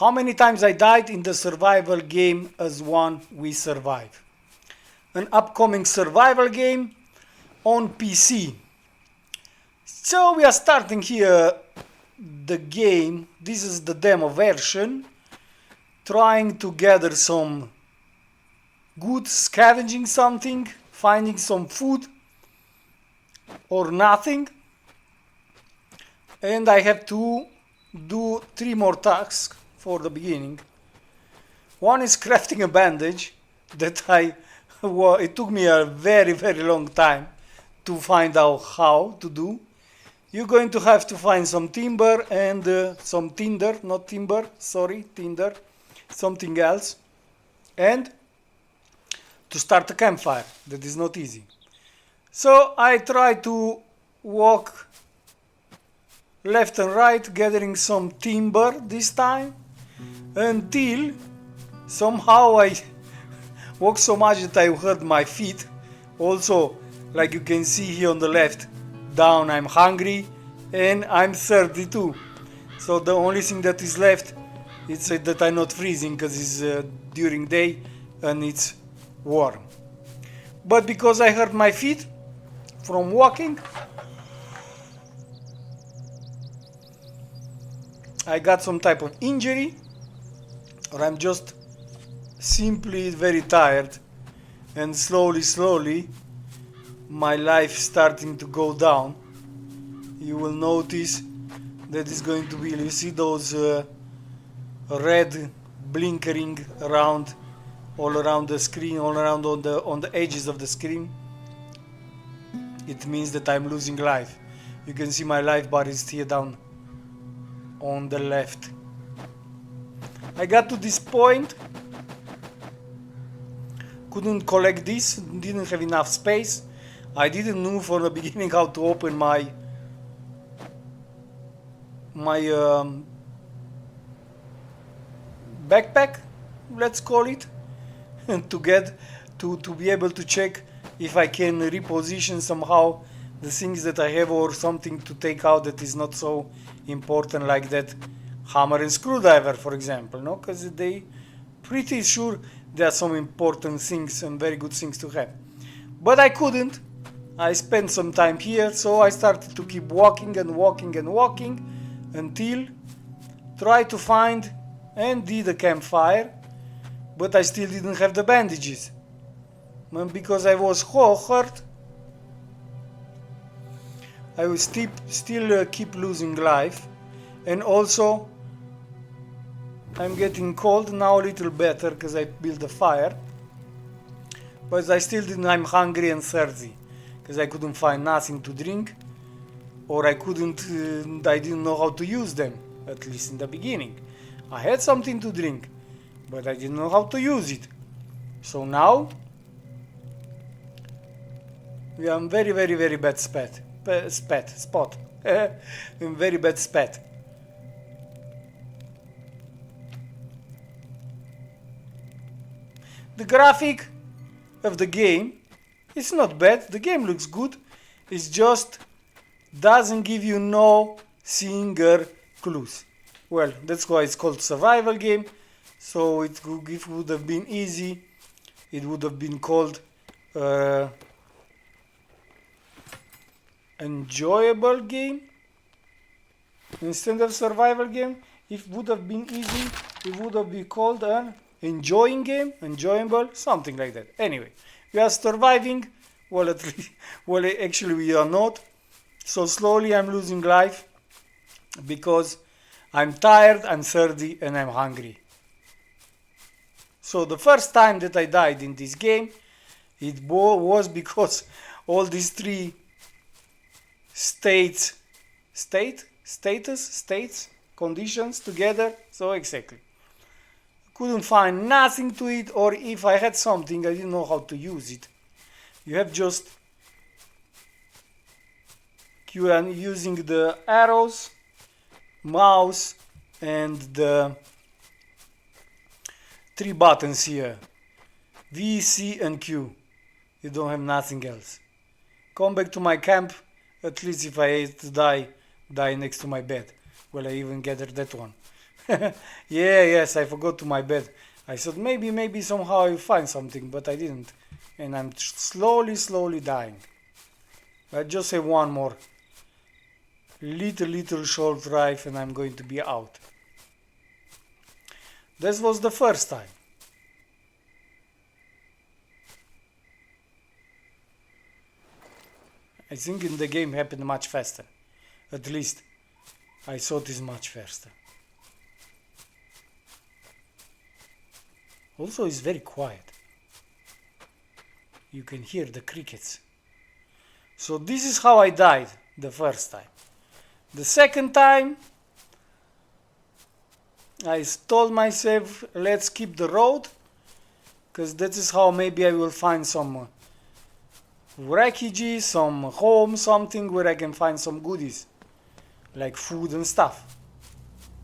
How many times I died in the survival game as one we survive. An upcoming survival game on PC. So we are starting here the game. This is the demo version. Trying to gather some goods, scavenging something, finding some food or nothing. And I have to do 3 more tasks for the beginning. One is crafting a bandage that it took me a very long time to find out how to do. You're going to have to find some timber and some tinder, not timber, sorry, tinder, something else, and to start a campfire. That is not easy. So I try to walk left and right, gathering some timber this time, until somehow I walked so much that I hurt my feet. Also, like you can see here on the left, down, I'm hungry and I'm 32. So the only thing that is left is that I'm not freezing because it's during day and it's warm. But because I hurt my feet from walking, I got some type of injury, or I'm just simply very tired, and slowly my life starting to go down. You will notice that it's going to be, you see those red blinkering around, all around the screen, all around on the edges of the screen. It means that I'm losing life. You can see my life bar is here down on the left. I got to this point, couldn't collect this, didn't have enough space. I didn't know from the beginning how to open my backpack, let's call it, to get to be able to check if I can reposition somehow the things that I have, or something to take out that is not so important, like that hammer and screwdriver, for example, no? Because they pretty sure there are some important things and very good things to have. But I couldn't. I spent some time here, so I started to keep walking until try to find and did a campfire, but I still didn't have the bandages. And because I was hurt, I will still keep losing life, and also I'm getting cold now, a little better because I built a fire, but I still didn't. I'm hungry and thirsty because I couldn't find nothing to drink, or I didn't know how to use them, at least in the beginning. I had something to drink, but I didn't know how to use it. So now we are in very bad spot. In very bad spot. The graphic of the game is not bad. The game looks good. It just doesn't give you no single clues. Well, that's why it's called survival game. So if it would have been easy, it would have been called enjoyable game instead of survival game. If it would have been easy, it would have been called an enjoying game, enjoyable, something like that. Anyway, we are surviving. Well, at least, well, actually we are not. So slowly I'm losing life because I'm tired, I'm 30, and I'm hungry. So the first time that I died in this game, it was because all these 3 states, conditions together. So exactly. Couldn't find nothing to it, or if I had something, I didn't know how to use it. You have just using the arrows, mouse, and the 3 buttons here, V, C, and Q. You don't have nothing else. Come back to my camp. At least if I hate to die next to my bed. Well, I even gathered that one. Yeah, yes, I forgot to my bed. I thought maybe somehow I will find something, but I didn't. And I'm slowly dying. I just have one more little short drive and I'm going to be out. This was the first time. I think in the game happened much faster. At least I thought it's much faster. Also it's very quiet. You can hear the crickets. So this is how I died the first time. The second time I told myself, let's keep the road, because that is how maybe I will find some wreckage, some home, something where I can find some goodies, like food and stuff.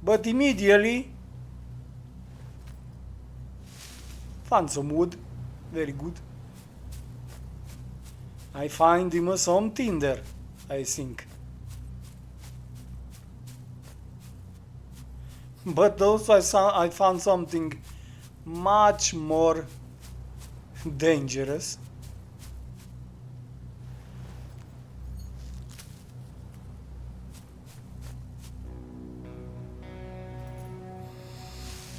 But immediately found some wood, very good. I find him some tinder, I think. But also I found something much more dangerous.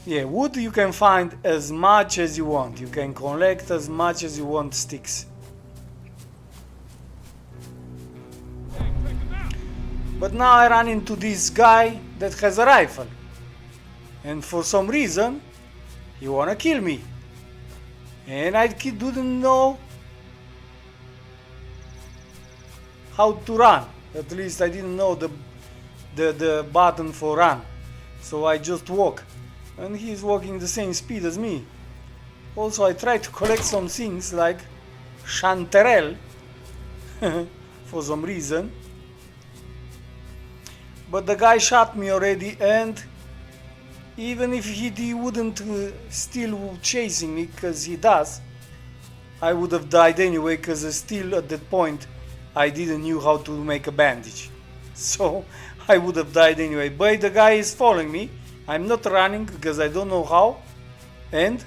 Yeah, wood you can find as much as you want. You can collect as much as you want sticks. But now I run into this guy that has a rifle. And for some reason, he wanna kill me. And I didn't know how to run. At least I didn't know the button for run. So I just walk. And he's walking the same speed as me. Also I tried to collect some things like chanterelle for some reason. But the guy shot me already, and even if he wouldn't still chasing me, because he does, I would have died anyway, because still at that point I didn't knew how to make a bandage. So I would have died anyway. But the guy is following me. I'm not running because I don't know how, and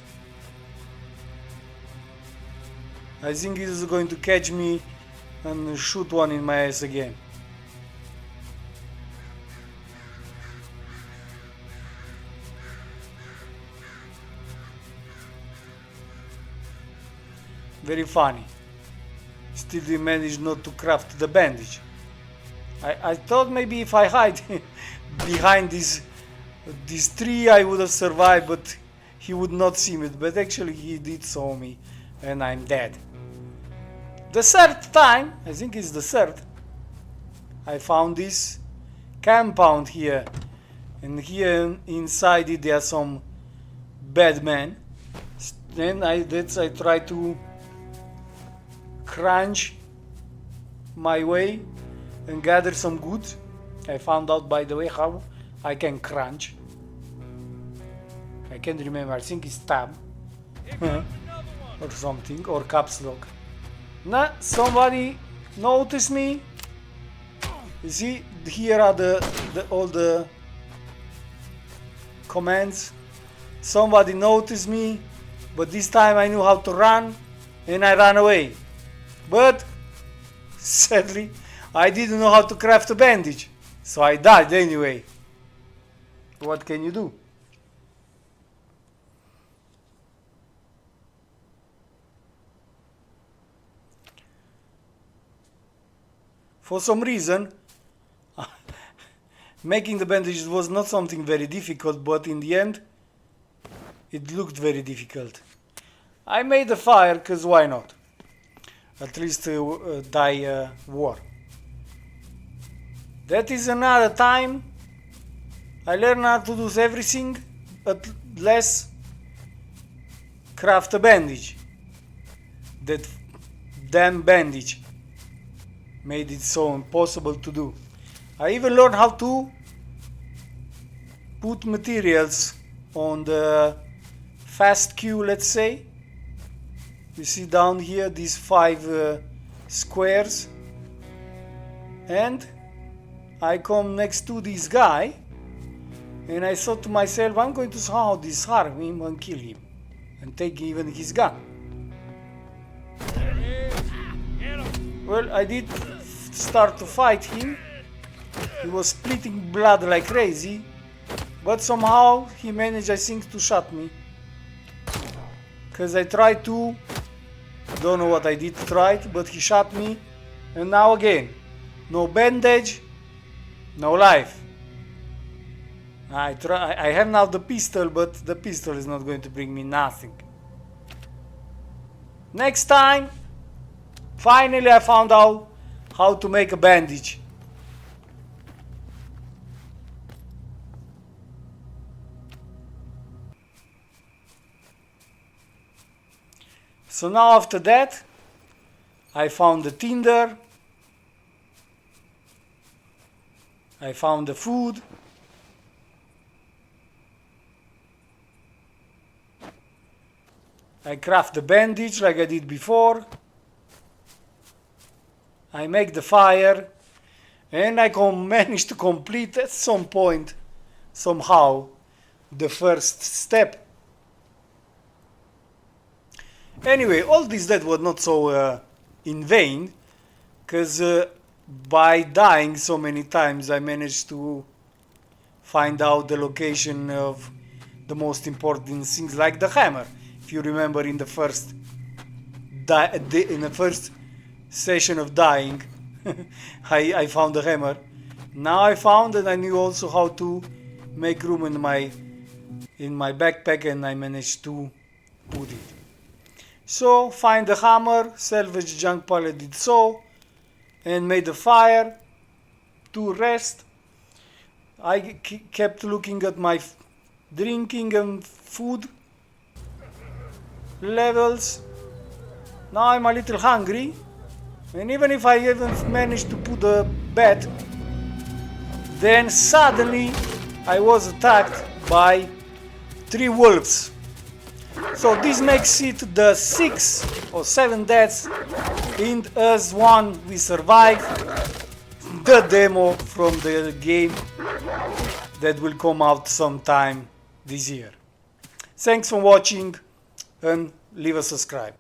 I think he's going to catch me and shoot one in my ass again. Very funny. Still they managed not to craft the bandage. I thought maybe if I hide behind this tree I would have survived, but he would not see me. But actually he did saw me and I'm dead. The third time, I think it's the third, I found this compound here. And here inside it there are some bad men. Then I try to crunch my way and gather some goods. I found out, by the way, how I can crunch. I can't remember, I think it's tab or something, or caps lock. Nah, somebody noticed me. You see, here are all the commands. Somebody noticed me, but this time I knew how to run and I ran away. But sadly I didn't know how to craft a bandage, so I died anyway. What can you do? For some reason making the bandages was not something very difficult, but in the end it looked very difficult. I made a fire because why not? At least die war. That is another time I learned how to do everything, but less craft a bandage. That damn bandage made it so impossible to do. I even learned how to put materials on the fast queue, let's say. You see down here these 5 squares, and I come next to this guy And I thought to myself, I'm going to somehow disarm him and kill him. And take even his gun. Well, I did start to fight him. He was splitting blood like crazy. But somehow he managed, I think, to shot me. Because I tried to... Don't know what I did try, but he shot me. And now again, no bandage, no life. I have now the pistol, but the pistol is not going to bring me nothing. Next time, finally I found out how to make a bandage. So now after that, I found the tinder, I found the food, I craft the bandage like I did before, I make the fire, and I manage to complete at some point, somehow, the first step. Anyway, all this that was not so in vain, because by dying so many times I managed to find out the location of the most important things, like the hammer. If you remember, in the first session of dying, I found the hammer. Now I found that I knew also how to make room in my backpack, and I managed to put it. So, find the hammer, salvage junk pile, did so, and made a fire to rest. I kept looking at my drinking and food levels. Now I'm a little hungry, and even if I haven't managed to put a bed, then suddenly I was attacked by 3 wolves. So this makes it the 6 or 7 deaths, and as one we survived the demo from the game that will come out sometime this year. Thanks for watching, and leave a subscribe.